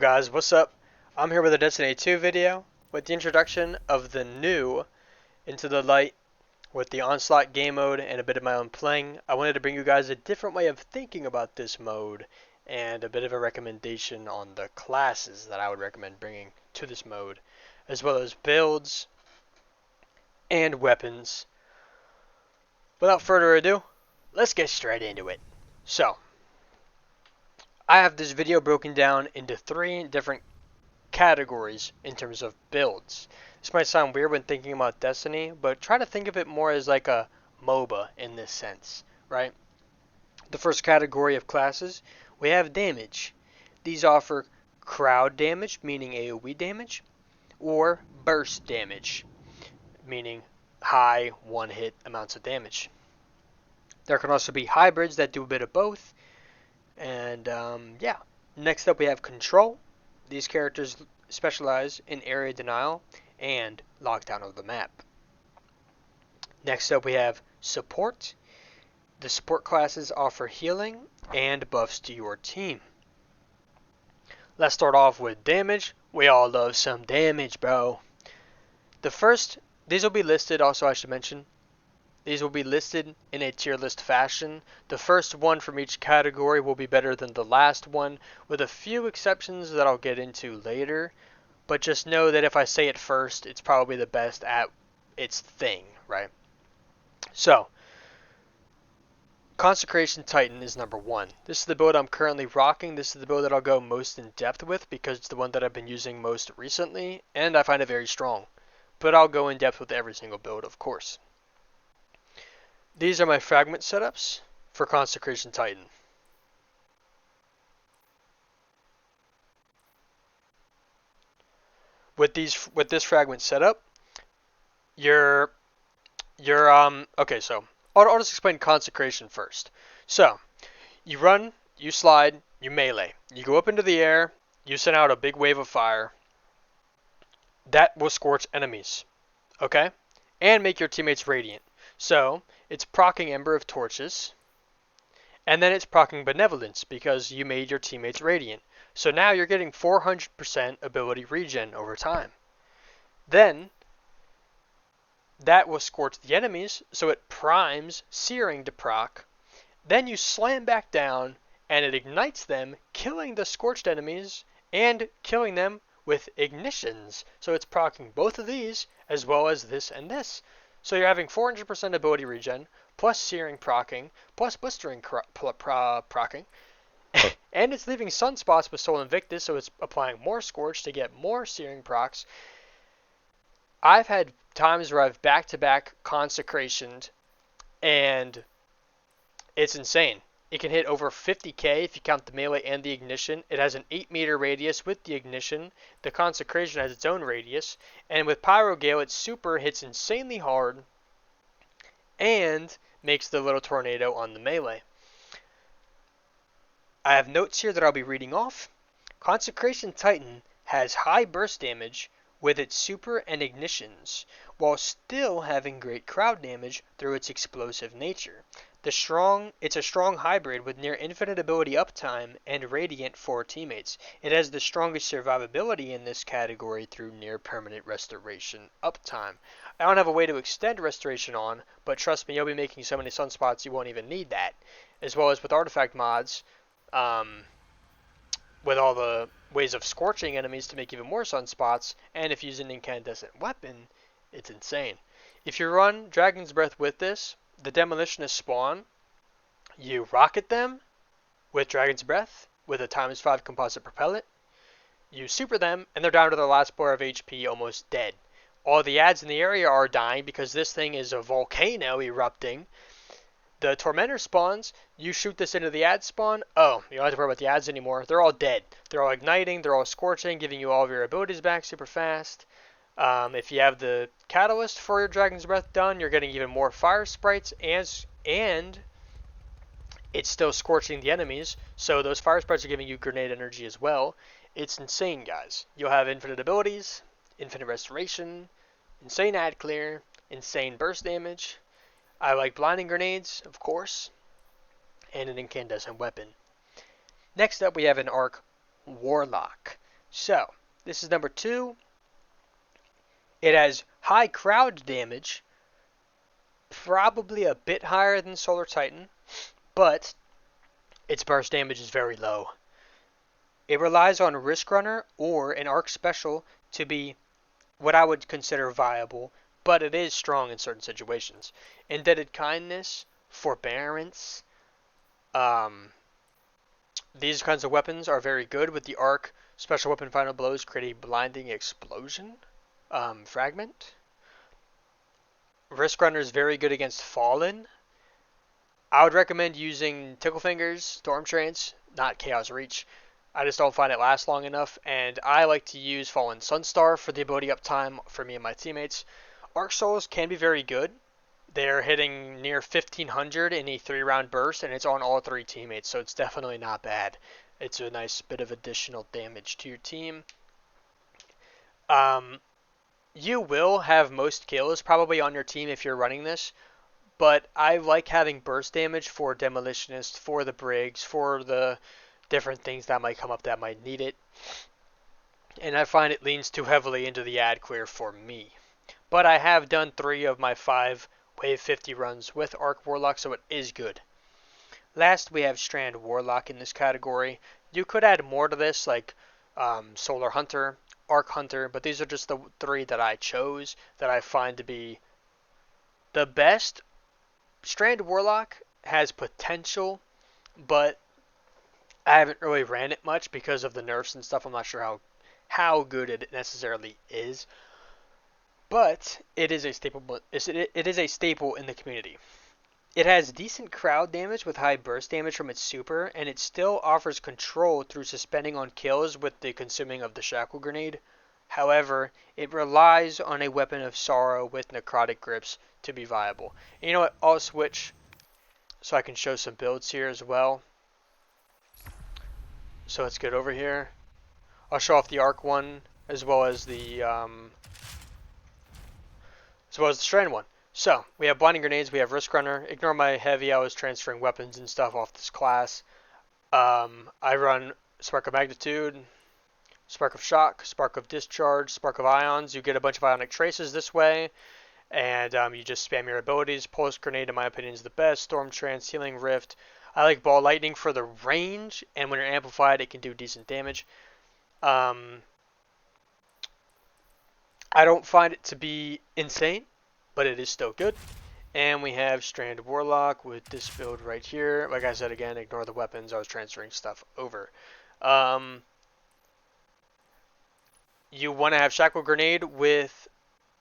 Guys, what's up? I'm here with a Destiny 2 video with the introduction of the new Into the Light with the Onslaught game mode and a bit of my own playing. I wanted to bring you guys a different way of thinking about this mode and a bit of a recommendation on the classes that I would recommend bringing to this mode, as well as builds and weapons. Without further ado, let's get straight into it. So, I have this video broken down into 3 different categories in terms of builds. This might sound weird when thinking about Destiny, but try to think of it more as like a MOBA in this sense, right? The first category of classes, we have damage. These offer crowd damage, meaning AoE damage, or burst damage, meaning high one-hit amounts of damage. There can also be hybrids that do a bit of both, and yeah. Next up we have control. These characters specialize in area denial and lockdown of the map. Next up we have support. The support classes offer healing and buffs to your team. Let's start off with damage. We all love some damage, bro. These will be listed, also I should mention, these will be listed in a tier list fashion. The first one from each category will be better than the last one, with a few exceptions that I'll get into later. But just know that if I say it first, it's probably the best at its thing, right? So, Consecration Titan is number 1. This is the build I'm currently rocking. This is the build that I'll go most in depth with because it's the one that I've been using most recently, and I find it very strong. But I'll go in depth with every single build, of course. These are my fragment setups for Consecration Titan. With this fragment setup, okay, so I'll just explain Consecration first. So, you run, you slide, you melee. You go up into the air, you send out a big wave of fire. That will scorch enemies, okay? And make your teammates radiant. So, it's proccing Ember of Torches, and then it's proccing Benevolence because you made your teammates radiant. So now you're getting 400% ability regen over time. Then, that will scorch the enemies, so it primes Searing to proc. Then you slam back down, and it ignites them, killing the scorched enemies, and killing them with ignitions. So it's proccing both of these, as well as this and this. So you're having 400% ability regen, plus Searing proccing, plus Blistering proccing, and it's leaving sunspots with Soul Invictus, so it's applying more Scorch to get more Searing procs. I've had times where I've back-to-back Consecrationed, and it's insane. It can hit over 50k if you count the melee and the ignition. It has an 8-meter radius with the ignition. The Consecration has its own radius. And with Pyro Gale, its super hits insanely hard and makes the little tornado on the melee. I have notes here that I'll be reading off. Consecration Titan has high burst damage with its super and ignitions, while still having great crowd damage through its explosive nature. It's a strong hybrid with near infinite ability uptime and radiant for teammates. It has the strongest survivability in this category through near permanent restoration uptime. I don't have a way to extend restoration on, but trust me, you'll be making so many sunspots you won't even need that. As well as with artifact mods, with all the ways of scorching enemies to make even more sunspots, and if you use an incandescent weapon, it's insane. If you run Dragon's Breath with this, the Demolitionist spawn, you rocket them with Dragon's Breath with a ×5 composite propellant, you super them, and they're down to their last bar of HP, almost dead. All the ads in the area are dying because this thing is a volcano erupting. The Tormentor spawns, you shoot this into the ad spawn, oh, you don't have to worry about the ads anymore. They're all dead. They're all igniting, they're all scorching, giving you all of your abilities back super fast. If you have the Catalyst for your Dragon's Breath done, you're getting even more fire sprites, and it's still scorching the enemies, so those fire sprites are giving you grenade energy as well. It's insane, guys. You'll have infinite abilities, infinite restoration, insane ad clear, insane burst damage. I like blinding grenades, of course, and an incandescent weapon. Next up, we have an Arc Warlock. So, this is number 2. It has high crowd damage, probably a bit higher than Solar Titan, but its burst damage is very low. It relies on Risk Runner or an Arc Special to be what I would consider viable, but it is strong in certain situations. Indebted Kindness, Forbearance, these kinds of weapons are very good with the Arc. Special Weapon Final Blows create a blinding explosion fragment. Risk Runner is very good against Fallen. I would recommend using Tickle Fingers, Storm Trance, not Chaos Reach. I just don't find it lasts long enough, and I like to use Fallen Sunstar for the ability uptime for me and my teammates. Arc Souls can be very good. They're hitting near 1500 in a 3-round burst, and it's on all 3 teammates, so it's definitely not bad. It's a nice bit of additional damage to your team. You will have most kills probably on your team if you're running this, but I like having burst damage for Demolitionist, for the Briggs, for the different things that might come up that might need it. And I find it leans too heavily into the ad clear for me. But I have done 3 of my 5 Wave 50 runs with Arc Warlock, so it is good. Last, we have Strand Warlock in this category. You could add more to this, like Solar Hunter, Arc Hunter, but these are just the 3 that I chose that I find to be the best. Strand Warlock has potential, but I haven't really ran it much because of the nerfs and stuff. I'm not sure how good it necessarily is. But it is a staple. It is a staple in the community. It has decent crowd damage with high burst damage from its super, and it still offers control through suspending on kills with the consuming of the Shackle Grenade. However, it relies on a Weapon of Sorrow with Necrotic Grips to be viable. And you know what? I'll switch so I can show some builds here as well. So let's get over here. I'll show off the Arc one as well as the Strand one. So, we have Blinding Grenades, we have Risk Runner. Ignore my heavy, I was transferring weapons and stuff off this class. I run Spark of Magnitude, Spark of Shock, Spark of Discharge, Spark of Ions. You get a bunch of Ionic Traces this way, and you just spam your abilities. Pulse Grenade, in my opinion, is the best. Storm Trance, Healing Rift. I like Ball Lightning for the range, and when you're amplified, it can do decent damage. I don't find it to be insane, but it is still good. And we have Strand Warlock with this build right here. Like I said again, ignore the weapons. I was transferring stuff over. You want to have Shackle Grenade with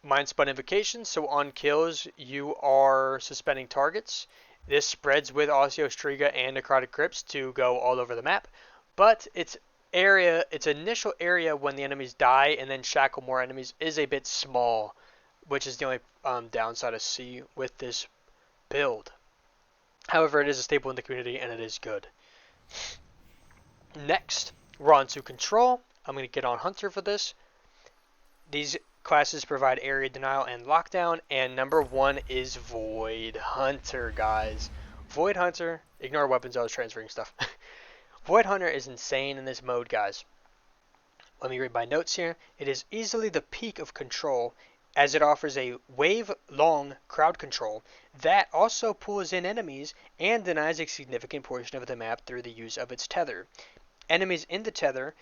Mind Spun Invocation, so on kills you are suspending targets. This spreads with Osseous Striga and Necrotic Grips to go all over the map, but its initial area when the enemies die and then shackle more enemies is a bit small, which is the only downside I see with this build. However, it is a staple in the community and it is good. Next, we're on to Control. I'm going to get on Hunter for this. These classes provide area denial and lockdown, and number 1 is Void Hunter, guys. Void Hunter, ignore weapons, I was transferring stuff. Void Hunter is insane in this mode, guys. Let me read my notes here. It is easily the peak of control, as it offers a wave-long crowd control that also pulls in enemies and denies a significant portion of the map through the use of its tether. Enemies in the tether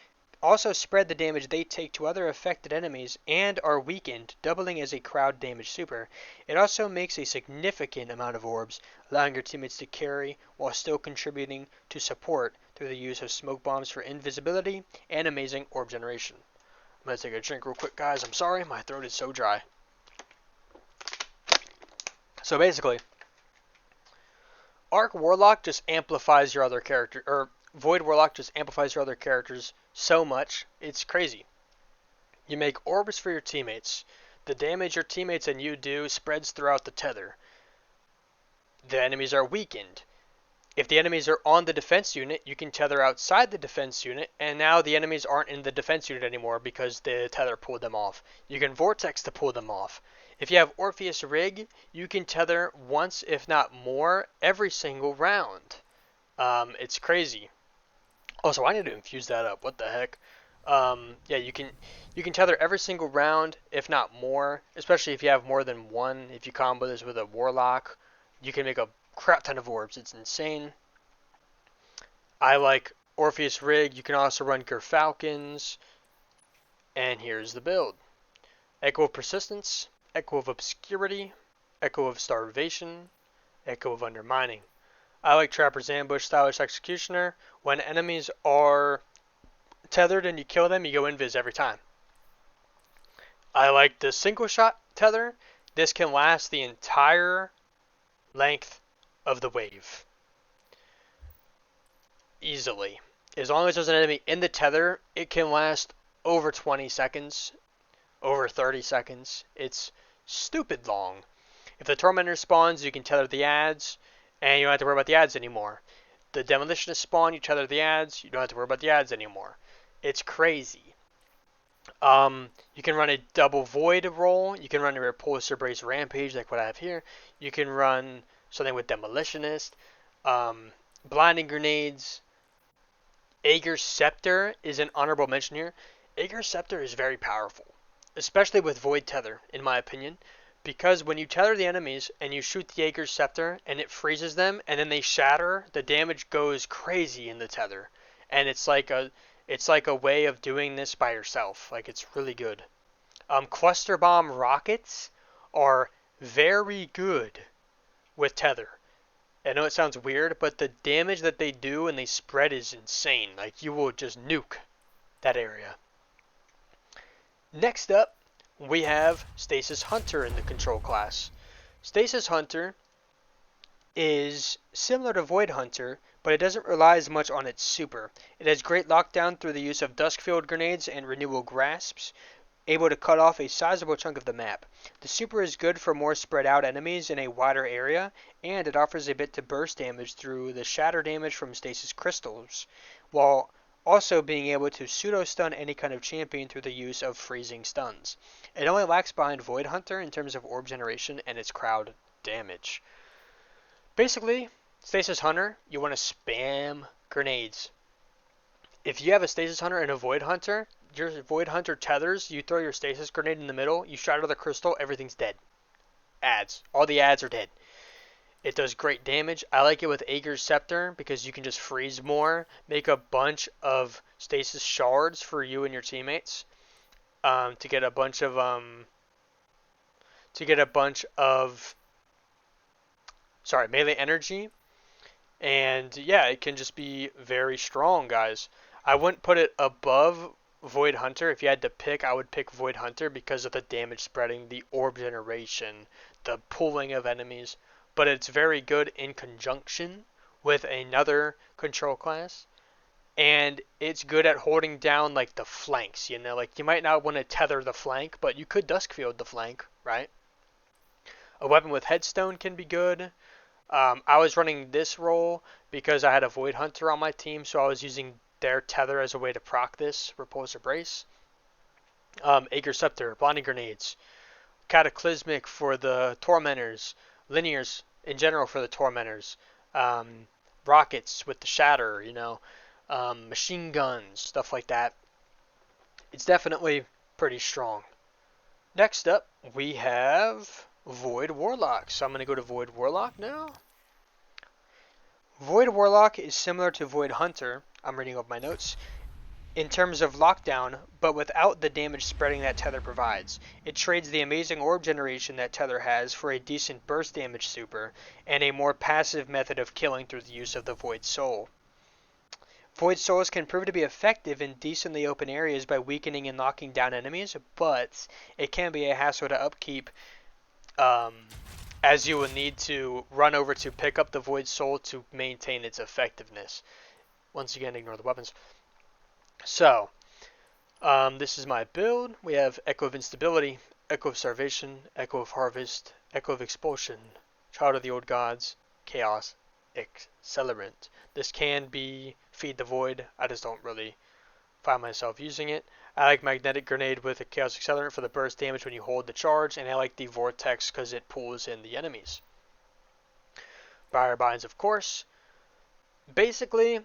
also spread the damage they take to other affected enemies and are weakened, doubling as a crowd damage super. It also makes a significant amount of orbs, allowing your teammates to carry while still contributing to support through the use of smoke bombs for invisibility and amazing orb generation. I'm going to take a drink real quick, guys. I'm sorry, my throat is so dry. So basically, Arc Warlock just amplifies your other character, or Void Warlock just amplifies your other characters so much, it's crazy. You make orbs for your teammates. The damage your teammates and you do spreads throughout the tether. The enemies are weakened. If the enemies are on the defense unit, you can tether outside the defense unit, and now the enemies aren't in the defense unit anymore because the tether pulled them off. You can Vortex to pull them off. If you have Orpheus Rig, you can tether once, if not more, every single round. It's crazy. Also, I need to infuse that up. What the heck? Yeah, you can tether every single round, if not more. Especially if you have more than one. If you combo this with a warlock, you can make a crap ton of orbs. It's insane. I like Orpheus Rig. You can also run Gerfalcons. And here's the build: Echo of Persistence, Echo of Obscurity, Echo of Starvation, Echo of Undermining. I like Trapper's Ambush, Stylish Executioner. When enemies are tethered and you kill them, you go invis every time. I like the single shot tether. This can last the entire length of the wave. Easily. As long as there's an enemy in the tether, it can last over 20 seconds, over 30 seconds. It's stupid long. If the Tormentor spawns, you can tether the ads, and you don't have to worry about the ads anymore. The Demolitionist spawn, you tether the ads, you don't have to worry about the ads anymore. It's crazy. You can run a double void roll. You can run a repulsor brace rampage like what I have here. You can run something with demolitionist, blinding grenades. Aegir's Scepter is an honorable mention here. Aegir's Scepter is very powerful, especially with void tether, in my opinion, because when you tether the enemies and you shoot the Aegir's Scepter and it freezes them and then they shatter, the damage goes crazy in the tether, and it's like a way of doing this by yourself. Like, it's really good. Cluster bomb rockets are very good with tether. I know it sounds weird, but the damage that they do when they spread is insane. Like, you will just nuke that area. Next up, we have Stasis Hunter in the control class. Stasis Hunter is similar to Void Hunter, but it doesn't rely as much on its super. It has great lockdown through the use of Duskfield grenades and renewal grasps, able to cut off a sizable chunk of the map. The super is good for more spread out enemies in a wider area, and it offers a bit to burst damage through the shatter damage from stasis crystals, while also being able to pseudo stun any kind of champion through the use of freezing stuns. It only lags behind Void Hunter in terms of orb generation and its crowd damage. Basically, Stasis Hunter, you want to spam grenades. If you have a Stasis Hunter and a Void Hunter, your Void Hunter tethers, you throw your Stasis Grenade in the middle, you shatter the crystal, everything's dead. Ads. All the ads are dead. It does great damage. I like it with Aegir's Scepter because you can just freeze more, make a bunch of Stasis Shards for you and your teammates, to get a bunch of melee energy. And yeah, it can just be very strong, guys. I wouldn't put it above Void Hunter. If you had to pick, I would pick Void Hunter because of the damage spreading, the orb generation, the pulling of enemies. But it's very good in conjunction with another control class. And it's good at holding down like the flanks, you know, like you might not want to tether the flank, but you could Duskfield the flank, right? A weapon with Headstone can be good. I was running this roll because I had a Void Hunter on my team, so I was using their tether as a way to proc this Repulsor Brace. Aegir's Scepter, Blinding Grenades, Cataclysmic for the Tormentors, Linears in general for the Tormentors, rockets with the Shatter, you know, machine guns, stuff like that. It's definitely pretty strong. Next up, we have Void Warlock. So I'm going to go to Void Warlock now. Void Warlock is similar to Void Hunter, I'm reading off my notes, in terms of lockdown, but without the damage spreading that tether provides. It trades the amazing orb generation that tether has for a decent burst damage super, and a more passive method of killing through the use of the Void Soul. Void Souls can prove to be effective in decently open areas by weakening and knocking down enemies, but it can be a hassle to upkeep, as you will need to run over to pick up the Void Soul to maintain its effectiveness. Once again, ignore the weapons. So, this is my build. We have Echo of Instability, Echo of Starvation, Echo of Harvest, Echo of Expulsion, Child of the Old Gods, Chaos, Accelerant. This can be Feed the Void. I just don't really find myself using it. I like Magnetic Grenade with a Chaos Accelerant for the burst damage when you hold the charge, and I like the Vortex because it pulls in the enemies. Fire Binds, of course. Basically,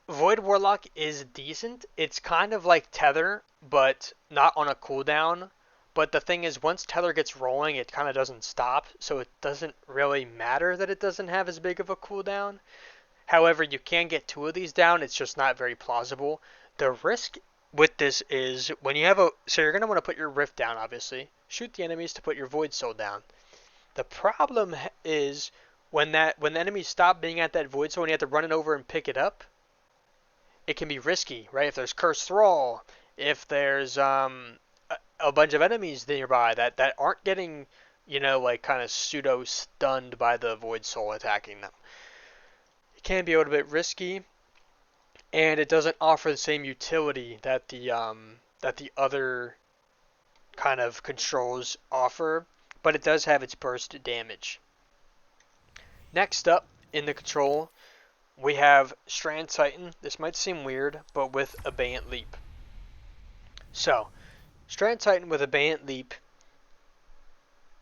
Void Warlock is decent. It's kind of like Tether, but not on a cooldown. But the thing is, once Tether gets rolling, it kind of doesn't stop, so it doesn't really matter that it doesn't have as big of a cooldown. However, you can get two of these down, it's just not very plausible. The risk with this is when you have so you're going to want to put your Rift down, obviously. Shoot the enemies to put your Void Soul down. The problem is when the enemies stop being at that Void Soul and you have to run it over and pick it up, it can be risky, right? If there's Cursed Thrall, if there's a bunch of enemies nearby that aren't getting, like kind of pseudo stunned by the Void Soul attacking them. It can be a little bit risky, and it doesn't offer the same utility that the other kind of controls offer, but it does have its burst damage. Next up in the control, we have Strand Titan. This might seem weird, but with Abeyant Leap. So, Strand Titan with Abeyant Leap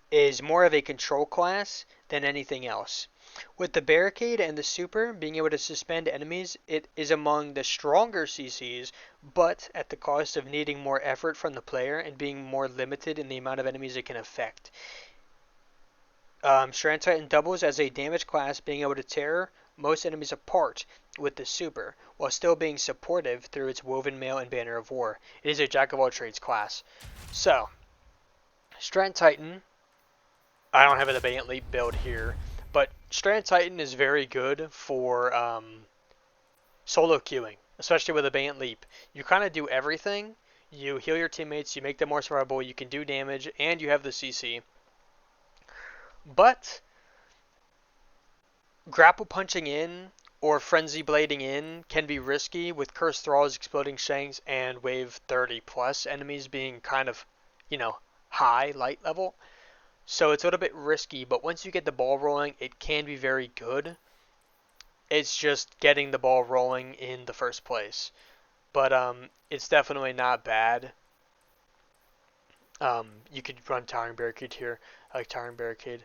is more of a control class than anything else. With the Barricade and the Super being able to suspend enemies, it is among the stronger CCs, but at the cost of needing more effort from the player and being more limited in the amount of enemies it can affect. Strand Titan doubles as a damage class, being able to tear most enemies apart with the Super, while still being supportive through its Woven Mail and Banner of War. It is a Jack of all trades class. So, Strand Titan, I don't have an Abeyant Leap build here, but Strand Titan is very good for solo queuing, especially with Abeyant Leap. You kind of do everything. You heal your teammates, you make them more survivable, you can do damage, and you have the CC. But grapple punching in or frenzy blading in can be risky with Cursed Thralls, Exploding Shanks, and wave 30 plus enemies being kind of, high light level. So it's a little bit risky, but once you get the ball rolling, it can be very good. It's just getting the ball rolling in the first place. But it's definitely not bad. You could run Towering Barricade here. I like Towering Barricade.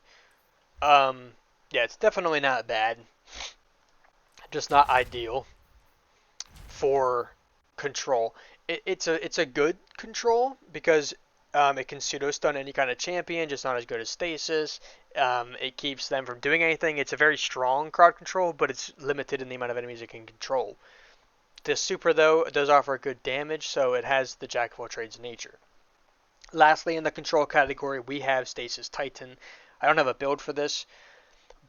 Yeah, it's definitely not bad. Just not ideal for control. It's a good control because it can pseudo stun any kind of champion, just not as good as stasis. It keeps them from doing anything. It's a very strong crowd control, but it's limited in the amount of enemies it can control. The Super, though, does offer good damage, so it has the Jack of all trades nature. Lastly, in the control category, we have Stasis Titan. I don't have a build for this,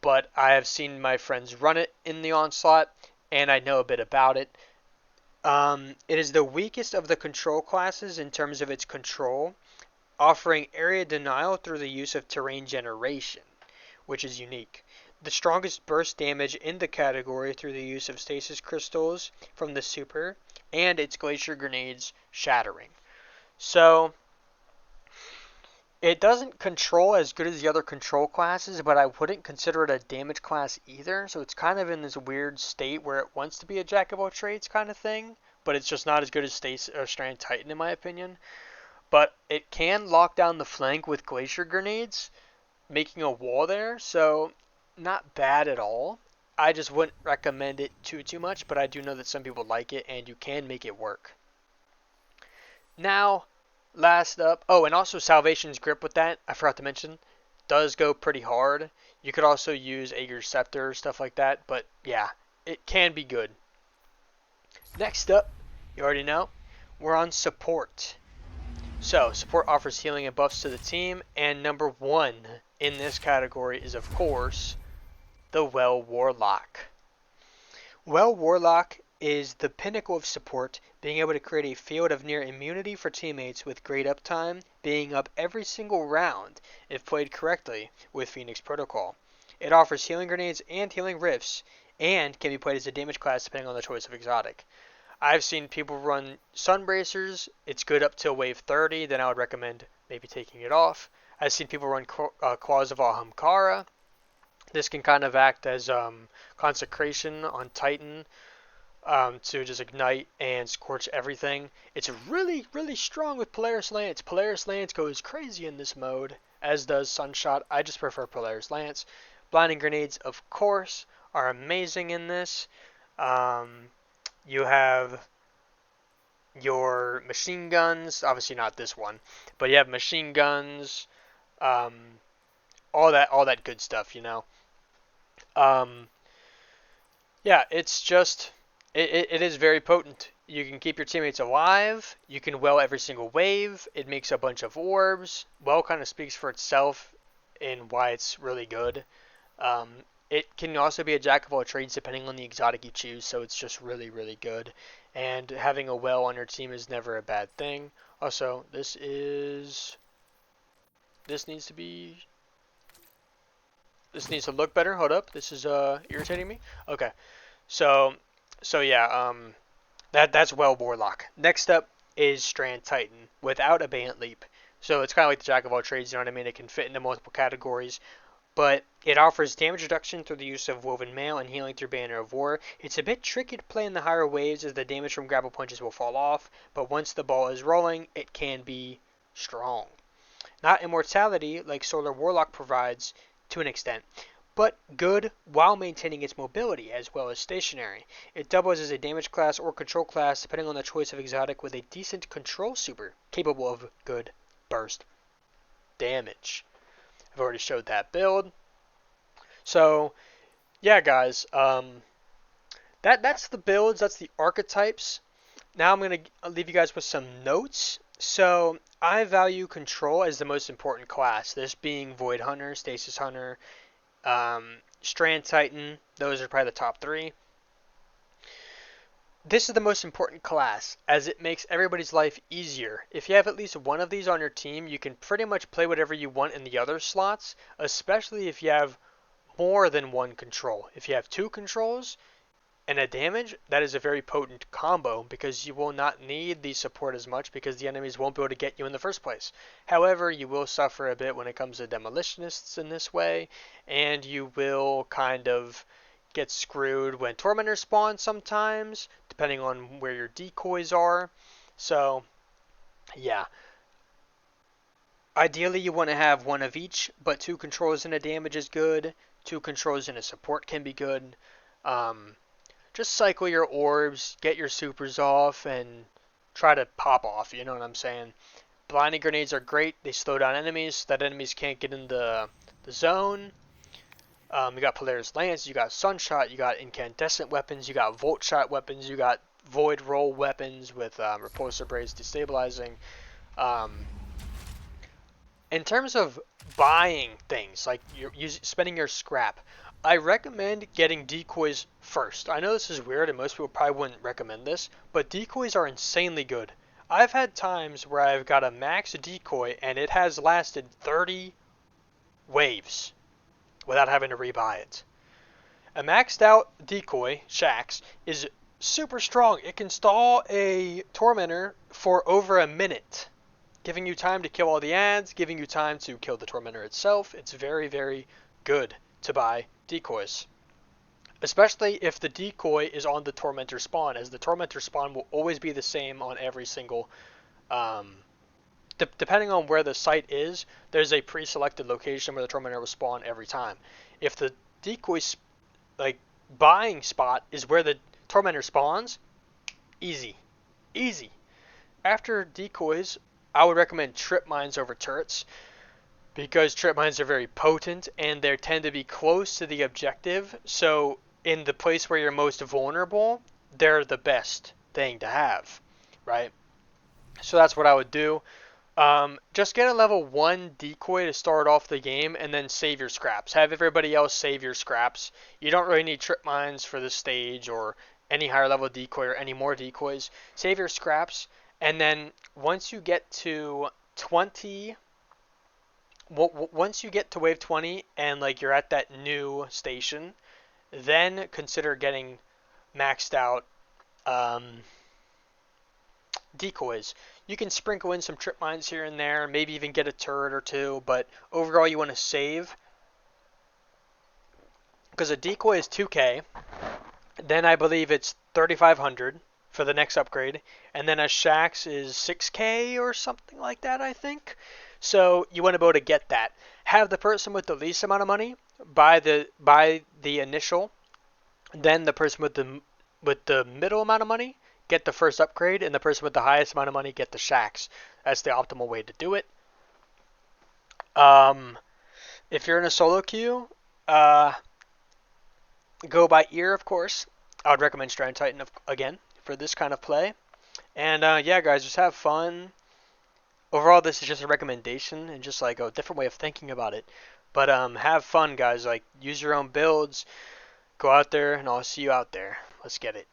but I have seen my friends run it in the Onslaught, and I know a bit about it. It is the weakest of the control classes in terms of its control, offering area denial through the use of terrain generation, which is unique. The strongest burst damage in the category through the use of stasis crystals from the Super, and its glacier grenades shattering. So, it doesn't control as good as the other control classes, but I wouldn't consider it a damage class either. So it's kind of in this weird state where it wants to be a Jack of all trades kind of thing, but it's just not as good as Strand Titan in my opinion. But it can lock down the flank with glacier grenades, making a wall there, so not bad at all. I just wouldn't recommend it too much, but I do know that some people like it and you can make it work. Now, last up, and also Salvation's Grip with that, I forgot to mention, does go pretty hard. You could also use Aegir's Scepter, stuff like that, but yeah, it can be good. Next up, you already know, we're on support. So, support offers healing and buffs to the team, and number one in this category is, of course, the Well Warlock. Well Warlock is the pinnacle of support, being able to create a field of near immunity for teammates with great uptime, being up every single round if played correctly with Phoenix Protocol. It offers healing grenades and healing rifts, and can be played as a damage class depending on the choice of exotic. I've seen people run Sunbracers, it's good up till wave 30, then I would recommend maybe taking it off. I've seen people run Claws of Ahamkara. This can kind of act as Consecration on Titan, to just ignite and scorch everything. It's really, really strong with Polaris Lance. Polaris Lance goes crazy in this mode, as does Sunshot. I just prefer Polaris Lance. Blinding Grenades, of course, are amazing in this. You have your machine guns, obviously not this one, but you have machine guns, um, all that good stuff, you know. Um, yeah, it's just it is very potent. You can keep your teammates alive. You can well every single wave. It makes a bunch of orbs. Well kind of speaks for itself in why it's really good. Um, it can also be a jack of all trades depending on the exotic you choose, so it's just really, really good. And having a well on your team is never a bad thing. Also, this needs to be this needs to look better. Hold up, this is irritating me. Okay, so yeah, that's well Warlock. Next up is Strand Titan without a Bant Leap. So it's kind of like the Jack of all trades, you know what I mean? It can fit into multiple categories, but it offers damage reduction through the use of Woven Mail and healing through Banner of War. It's a bit tricky to play in the higher waves as the damage from grapple punches will fall off, but once the ball is rolling, it can be strong. Not immortality like Solar Warlock provides to an extent, but good while maintaining its mobility as well as stationary. It doubles as a damage class or control class depending on the choice of exotic with a decent control super capable of good burst damage. I've already showed that build. So yeah, guys, that's the builds, that's the archetypes. Now I'm gonna leave you guys with some notes. So I value control as the most important class. This being Void Hunter, Stasis Hunter, Strand Titan. Those are probably the top three. This is the most important class as it makes everybody's life easier. If you have at least one of these on your team, you can pretty much play whatever you want in the other slots, especially if you have more than one control. If you have two controls and a damage, that is a very potent combo because you will not need the support as much because the enemies won't be able to get you in the first place. However, you will suffer a bit when it comes to demolitionists in this way, and you will kind of get screwed when tormentors spawn sometimes, depending on where your decoys are. So, yeah. Ideally, you want to have one of each, but two controls and a damage is good. Two controls and a support can be good. Just cycle your orbs, get your supers off, and try to pop off, you know what I'm saying? Blinding grenades are great. They slow down enemies so that enemies can't get in the zone. You got Polaris Lance, you got Sunshot, you got incandescent weapons, you got Volt Shot weapons, you got Void Roll weapons with Repulsor Braids destabilizing. In terms of buying things, like spending your scrap, I recommend getting decoys first. I know this is weird and most people probably wouldn't recommend this, but decoys are insanely good. I've had times where I've got a max decoy and it has lasted 30 waves without having to rebuy it. A maxed out decoy, Shax, is super strong. It can stall a Tormentor for over a minute, giving you time to kill all the ads, giving you time to kill the Tormentor itself. It's very, very good to buy decoys. Especially if the decoy is on the Tormentor spawn, as the Tormentor spawn will always be the same on every single depending on where the site is, there's a pre-selected location where the Tormentor will spawn every time. If the decoy buying spot is where the Tormentor spawns, easy. After decoys, I would recommend trip mines over turrets because trip mines are very potent and they tend to be close to the objective. So in the place where you're most vulnerable, they're the best thing to have, right? So that's what I would do. Just get a level 1 decoy to start off the game and then save your scraps. Have everybody else save your scraps. You don't really need trip mines for this stage or any higher level decoy or any more decoys. Save your scraps, and then once you get to 20, once you get to wave 20 and you're at that new station, then consider getting maxed out decoys. You can sprinkle in some trip mines here and there, maybe even get a turret or two, but overall you want to save because a decoy is 2k, then I believe it's 3500 for the next upgrade, and then a Shax is 6k or something like that, I think. So you want to be able to get that. Have the person with the least amount of money buy the initial, then the person with the with the middle amount of money get the first upgrade, and the person with the highest amount of money get the shacks. That's the optimal way to do it. If you're in a solo queue, go by ear, of course. I would recommend Strand Titan again for this kind of play. And yeah, guys, just have fun. Overall, this is just a recommendation and just like a different way of thinking about it. But have fun, guys. Like, use your own builds. Go out there, and I'll see you out there. Let's get it.